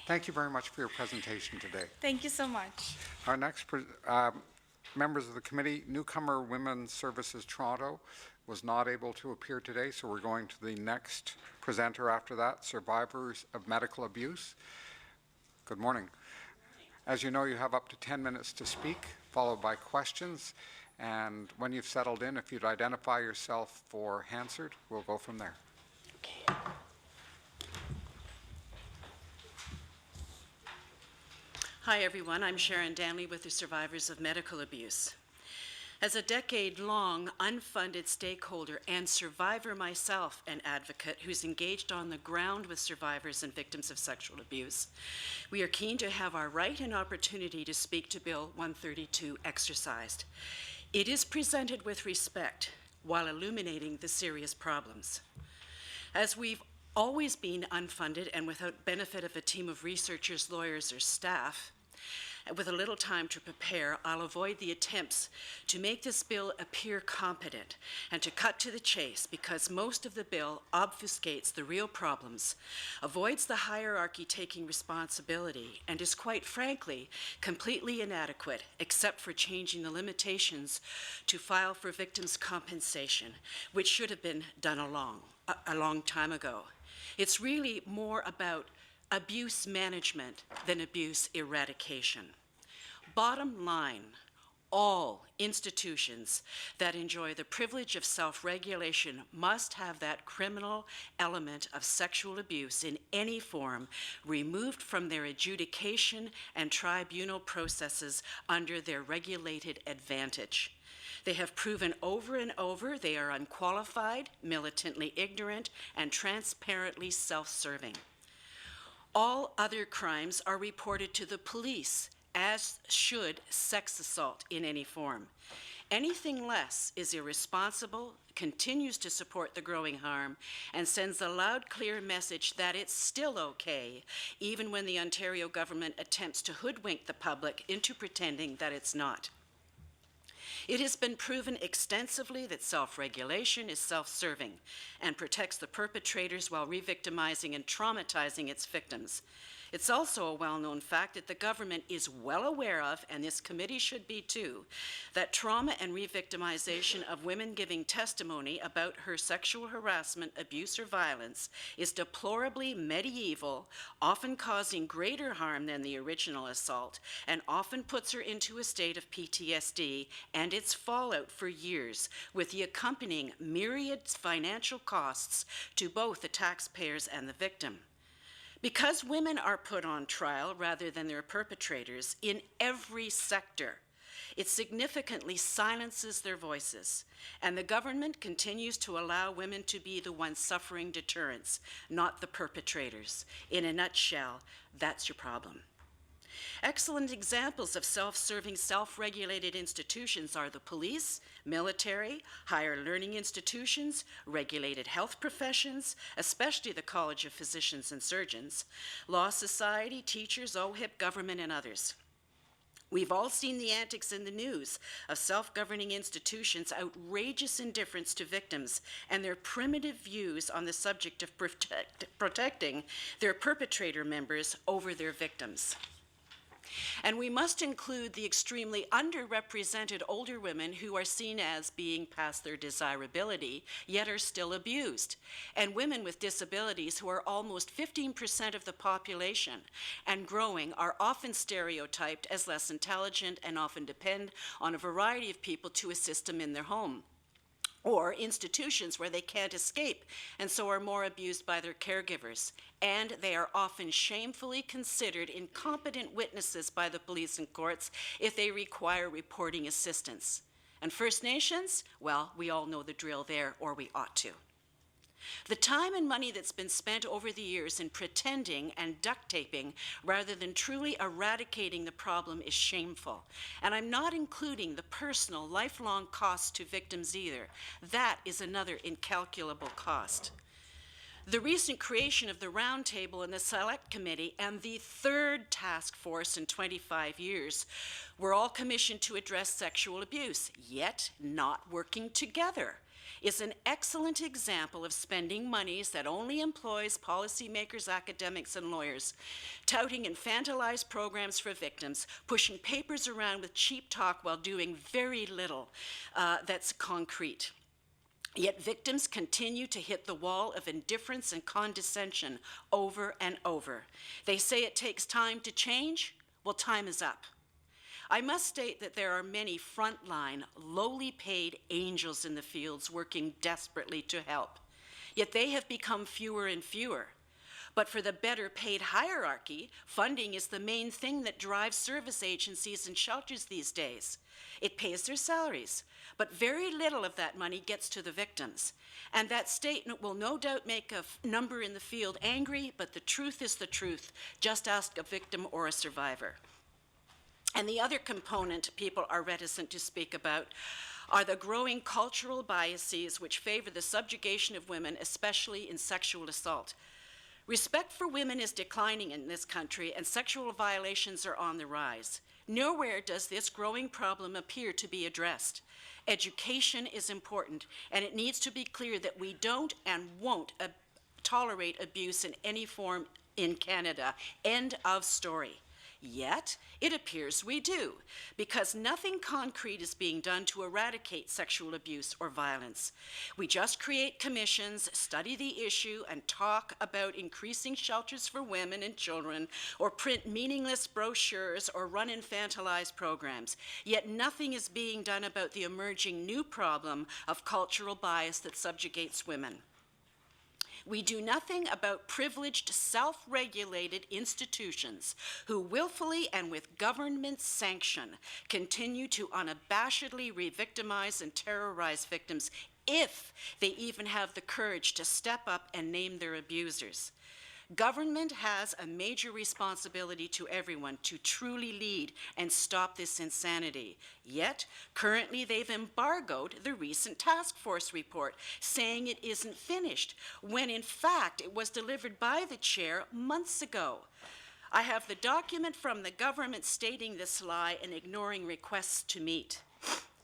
Thank you very much for your presentation today. Thank you so much. Our next members of the committee, newcomer Women's Services Toronto was not able to appear today, so we're going to the next presenter after that, Survivors of Medical Abuse. Good morning. As you know, you have up to 10 minutes to speak, followed by questions. And when you've settled in, if you'd identify yourself for Hansard, we'll go from there. Okay. Hi everyone, I'm Sharon Danley with the Survivors of Medical Abuse. As a decade-long unfunded stakeholder and survivor myself, an advocate who's engaged on the ground with survivors and victims of sexual abuse, we are keen to have our right and opportunity to speak to Bill 132 exercised. It is presented with respect while illuminating the serious problems. As we've always been unfunded and without benefit of a team of researchers, lawyers, or staff, with a little time to prepare, I'll avoid the attempts to make this bill appear competent and to cut to the chase, because most of the bill obfuscates the real problems, avoids the hierarchy taking responsibility, and is quite frankly completely inadequate except for changing the limitations to file for victims' compensation, which should have been done a long time ago. It's really more about abuse management than abuse eradication. Bottom line, all institutions that enjoy the privilege of self-regulation must have that criminal element of sexual abuse in any form removed from their adjudication and tribunal processes under their regulated advantage. They have proven over and over they are unqualified, militantly ignorant, and transparently self-serving. All other crimes are reported to the police, as should sex assault in any form. Anything less is irresponsible, continues to support the growing harm, and sends a loud, clear message that it's still okay, even when the Ontario government attempts to hoodwink the public into pretending that it's not. It has been proven extensively that self-regulation is self-serving and protects the perpetrators while re-victimizing and traumatizing its victims. It's also a well-known fact that the government is well aware of, and this committee should be too, that trauma and re-victimization of women giving testimony about her sexual harassment, abuse, or violence is deplorably medieval, often causing greater harm than the original assault, and often puts her into a state of PTSD and its fallout for years, with the accompanying myriad financial costs to both the taxpayers and the victim. Because women are put on trial rather than their perpetrators in every sector, it significantly silences their voices, and the government continues to allow women to be the ones suffering deterrence, not the perpetrators. In a nutshell, that's your problem. Excellent examples of self-serving, self-regulated institutions are the police, military, higher learning institutions, regulated health professions, especially the College of Physicians and Surgeons, law society, teachers, OHIP, government, and others. We've all seen the antics in the news of self-governing institutions' outrageous indifference to victims and their primitive views on the subject of protecting their perpetrator members over their victims. And we must include the extremely underrepresented older women who are seen as being past their desirability, yet are still abused, and women with disabilities who are almost 15% of the population and growing are often stereotyped as less intelligent and often depend on a variety of people to assist them in their home, or institutions where they can't escape and so are more abused by their caregivers. And they are often shamefully considered incompetent witnesses by the police and courts if they require reporting assistance. And First Nations, well, we all know the drill there, or we ought to. The time and money that's been spent over the years in pretending and duct taping rather than truly eradicating the problem is shameful. And I'm not including the personal, lifelong costs to victims either. That is another incalculable cost. The recent creation of the Roundtable and the Select Committee and the third task force in 25 years were all commissioned to address sexual abuse, yet not working together. is an excellent example of spending monies that only employs policymakers, academics, and lawyers, touting infantilized programs for victims, pushing papers around with cheap talk while doing very little that's concrete. Yet victims continue to hit the wall of indifference and condescension over and over. They say it takes time to change. Well, time is up. I must state that there are many frontline, lowly paid angels in the fields working desperately to help. Yet they have become fewer and fewer. But for the better paid hierarchy, funding is the main thing that drives service agencies and shelters these days. It pays their salaries, but very little of that money gets to the victims. And that statement will no doubt make a number in the field angry, but the truth is the truth. Just ask a victim or a survivor. And the other component people are reticent to speak about are the growing cultural biases which favor the subjugation of women, especially in sexual assault. Respect for women is declining in this country, and sexual violations are on the rise. Nowhere does this growing problem appear to be addressed. Education is important, and it needs to be clear that we don't and won't tolerate abuse in any form in Canada. End of story. Yet, it appears we do, because nothing concrete is being done to eradicate sexual abuse or violence. We just create commissions, study the issue, and talk about increasing shelters for women and children, or print meaningless brochures, or run infantilized programs. Yet nothing is being done about the emerging new problem of cultural bias that subjugates women. We do nothing about privileged, self-regulated institutions who willfully and with government sanction continue to unabashedly re-victimize and terrorize victims if they even have the courage to step up and name their abusers. Government has a major responsibility to everyone to truly lead and stop this insanity. Yet, currently they've embargoed the recent task force report, saying it isn't finished, when in fact it was delivered by the chair months ago. I have the document from the government stating this lie and ignoring requests to meet.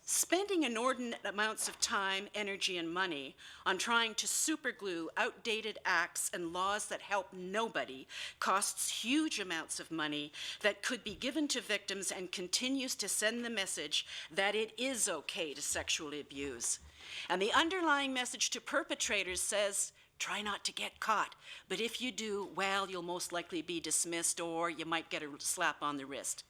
Spending inordinate amounts of time, energy, and money on trying to superglue outdated acts and laws that help nobody costs huge amounts of money that could be given to victims and continues to send the message that it is okay to sexually abuse. And the underlying message to perpetrators says, try not to get caught, but if you do, well, you'll most likely be dismissed or you might get a slap on the wrist.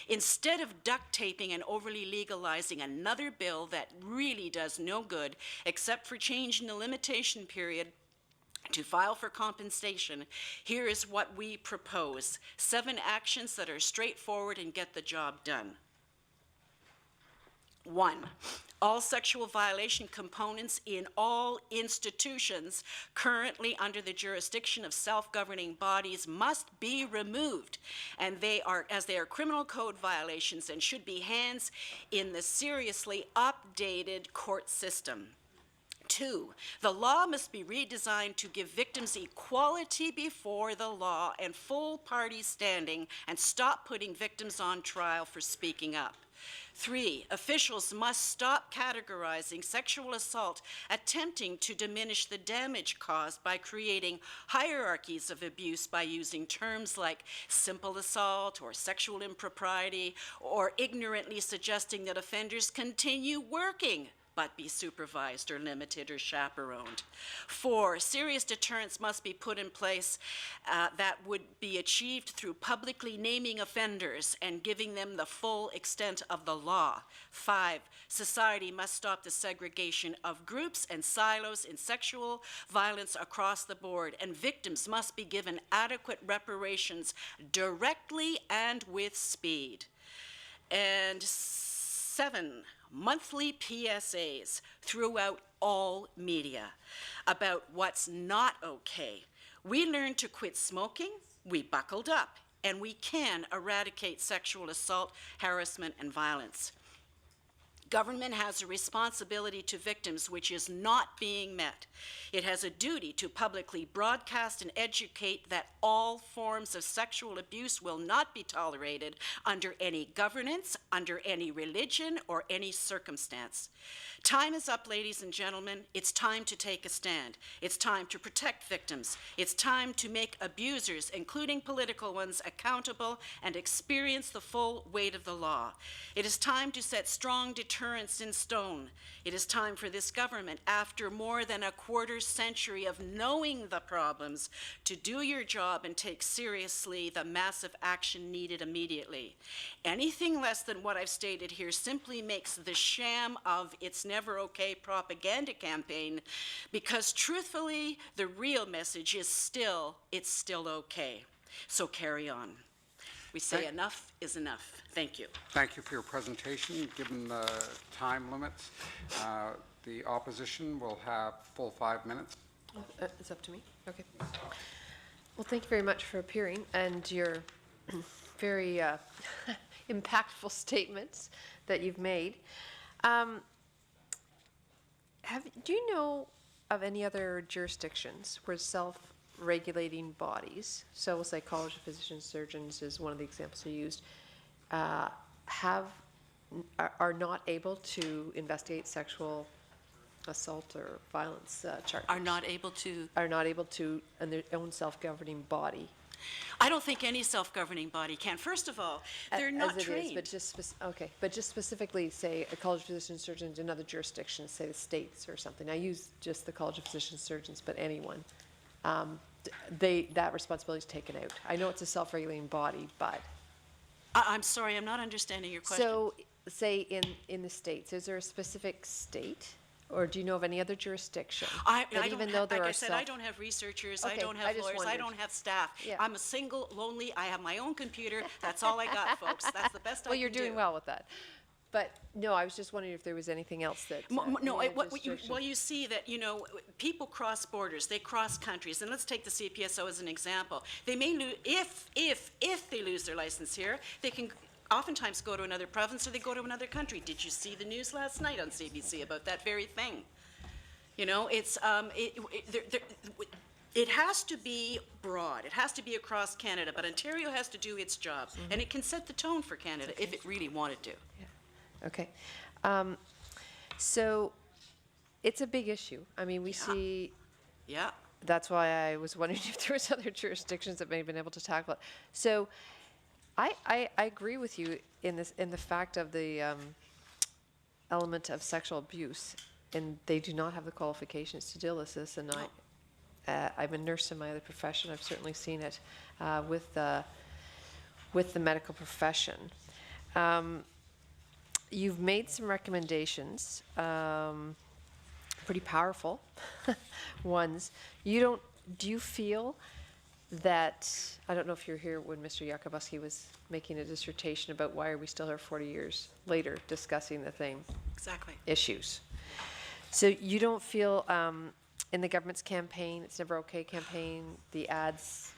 Instead of duct taping and overly legalizing another bill that really does no good except for changing the limitation period to file for compensation, here is what we propose. 7 actions that are straightforward and get the job done. 1, all sexual violation components in all institutions currently under the jurisdiction of self-governing bodies must be removed, and they are criminal code violations and should be hands in the seriously updated court system. 2, the law must be redesigned to give victims equality before the law and full party standing, and stop putting victims on trial for speaking up. 3, officials must stop categorizing sexual assault, attempting to diminish the damage caused by creating hierarchies of abuse by using terms like simple assault or sexual impropriety, or ignorantly suggesting that offenders continue working but be supervised or limited or chaperoned. 4, serious deterrence must be put in place that would be achieved through publicly naming offenders and giving them the full extent of the law. 5, society must stop the segregation of groups and silos in sexual violence across the board, and victims must be given adequate reparations directly and with speed. And 7, monthly PSAs throughout all media about what's not okay. We learned to quit smoking, we buckled up, and we can eradicate sexual assault, harassment, and violence. Government has a responsibility to victims which is not being met. It has a duty to publicly broadcast and educate that all forms of sexual abuse will not be tolerated under any governance, under any religion, or any circumstance. Time is up, ladies and gentlemen. It's time to take a stand. It's time to protect victims. It's time to make abusers, including political ones, accountable and experience the full weight of the law. It is time to set strong deterrence in stone. It is time for this government, after more than a quarter century of knowing the problems, to do your job and take seriously the massive action needed immediately. Anything less than what I've stated here simply makes the sham of "it's never okay" propaganda campaign, because truthfully, the real message is still, it's still okay. So carry on. We say enough is enough. Thank you. Thank you for your presentation. Given the time limits, the opposition will have full 5 minutes. It's up to me? Okay. Well, thank you very much for appearing and your very impactful statements that you've made. Do you know of any other jurisdictions where self-regulating bodies, so we'll say College of Physicians Surgeons is one of the examples you used, are not able to investigate sexual assault or violence charges? Are not able to? Are not able to, in their own self-governing body? I don't think any self-governing body can. First of all, they're not trained. But just specifically, say, a College of Physicians Surgeons in other jurisdictions, say the states or something. I use just the College of Physicians Surgeons, but anyone. That responsibility is taken out. I know it's a self-regulating body, but. I'm sorry, I'm not understanding your question. So, say in the states, is there a specific state? Or do you know of any other jurisdiction? I don't have researchers, Okay, I don't have lawyers, I don't have staff. Yeah. I'm a single, lonely, I have my own computer. That's all I got, folks. That's the best I can do. Well, you're doing well with that. But no, I was just wondering if there was anything else that. Well, you see that, people cross borders, they cross countries, and let's take the CPSO as an example. They may lose, if they lose their license here, they can oftentimes go to another province or they go to another country. Did you see the news last night on CBC about that very thing? It's, it has to be broad. It has to be across Canada, but Ontario has to do its job, and it can set the tone for Canada if it really wanted to. Yeah. Okay. So it's a big issue. I mean, we see. Yeah. That's why I was wondering if there was other jurisdictions that may have been able to tackle it. So I agree with you in the fact of the element of sexual abuse, and they do not have the qualifications to deal with this. And I'm a nurse in my other profession. I've certainly seen it with the medical profession. You've made some recommendations, pretty powerful ones. Do you feel that, I don't know if you're here when Mr. Yakubuski was making a dissertation about why are we still here 40 years later discussing the same issues. So you don't feel in the government's campaign, It's Never Okay campaign, the ads?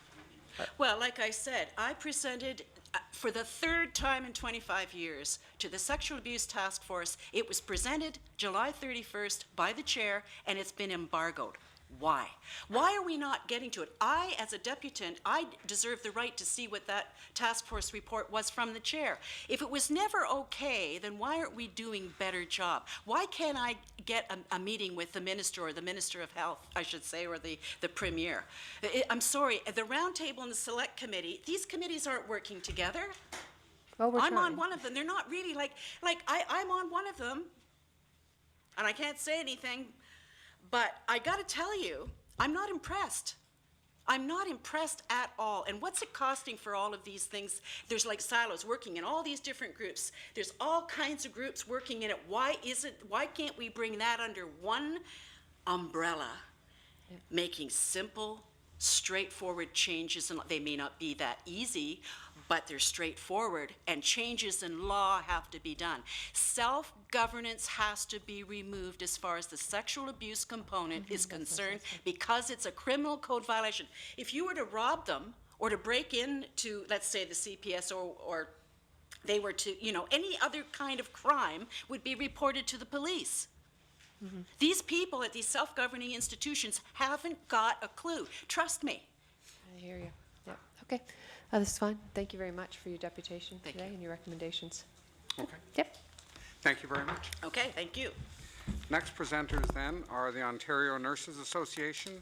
Well, like I said, I presented for the third time in 25 years to the Sexual Abuse Task Force. It was presented July 31st by the chair, and it's been embargoed. Why? Why are we not getting to it? I, as a deputant, I deserve the right to see what that task force report was from the chair. If it was never okay, then why aren't we doing better job? Why can't I get a meeting with the minister or the Minister of Health, I should say, or the Premier? I'm sorry, the Roundtable and the Select Committee, these committees aren't working together. Well, I'm on one of them. They're not really I'm on one of them, and I can't say anything. But I got to tell you, I'm not impressed. I'm not impressed at all. And what's it costing for all of these things? There's like silos working in all these different groups. There's all kinds of groups working in it. Why can't we bring that under one umbrella, making simple, straightforward changes? And they may not be that easy, but they're straightforward, and changes in law have to be done. Self-governance has to be removed as far as the sexual abuse component is concerned, because it's a criminal code violation. If you were to rob them or to break into, let's say, the CPS or they were to, any other kind of crime would be reported to the police. These people at these self-governing institutions haven't got a clue. Trust me. I hear you. Yep. Okay. This is fine. Thank you very much for your deputation Thank today you. and your recommendations. Okay, Yep. thank you very much. Okay, thank you. Next presenters then are the Ontario Nurses Association